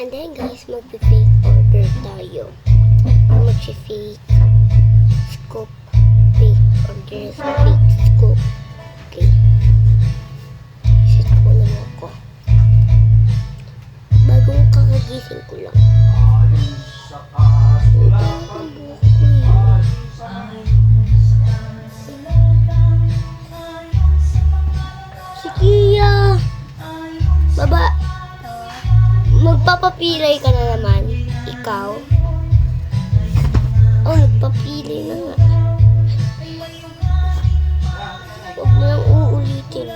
And then guys, mag-fake order tayo. Mag-fake scoop. Fake order sa fake scoop. Okay. Set ko na mo ako. Bagong kakagising ko lang. Si Kia! Baba! Magpapapilay ka na naman. Ikaw? Oh, nagpapilay na nga. Huwag mo lang uulitin.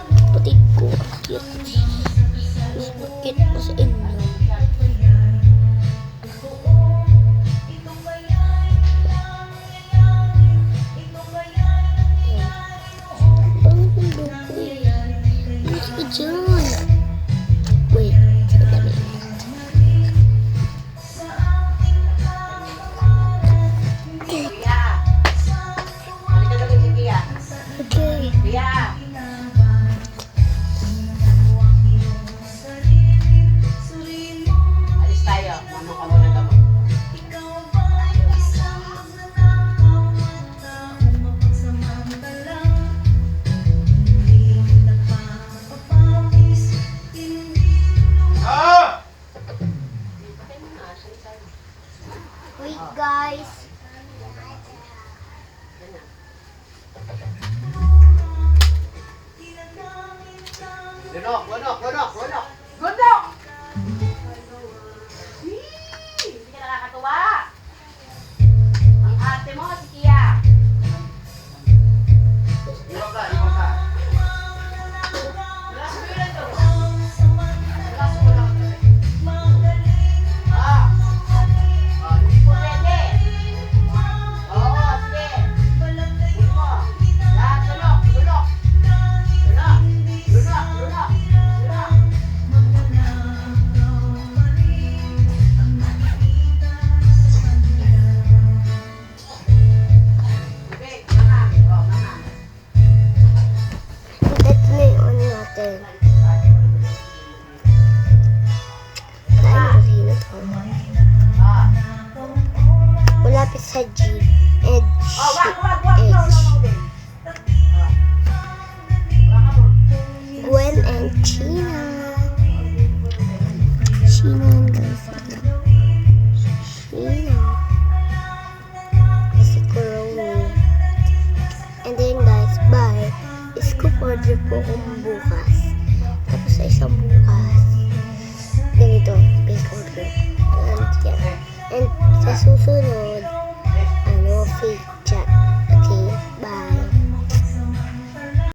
Kapatid ko, cute. Mas bakit pa sa inyo. Bakit ang loko eh? Bakit ka dyan? Wait, sadali. Okay. Alis tayo. Mama ka muna gamot. Wait guys. Lunok, lunok, lunok, lunok. Lunok! Hindi ka nakakatuwa. Ang arte mo, si Kia. Iwan ka, iwan ka. Relax mo yun ito. Relax mo lang. Hindi po pwede. Oo, sige. Ulo mo. Lahat, lunok, lunok. Lunok, lunok, lunok. Lunok. Tubig, mama. Oh, mama. Ito na yung ano natin. Kain kasi na to. Ah. Malapit sa G. Edge. Oh, wag, wag, wag. No, no, Edge. no, babe. Wag mo. Gwen and China. China guys. China. Kasi Kuromi. And then guys, bye. Scoop order po kung bukas. Tapos sa isang bukas, ganito, big order. And yan. And sa susunod,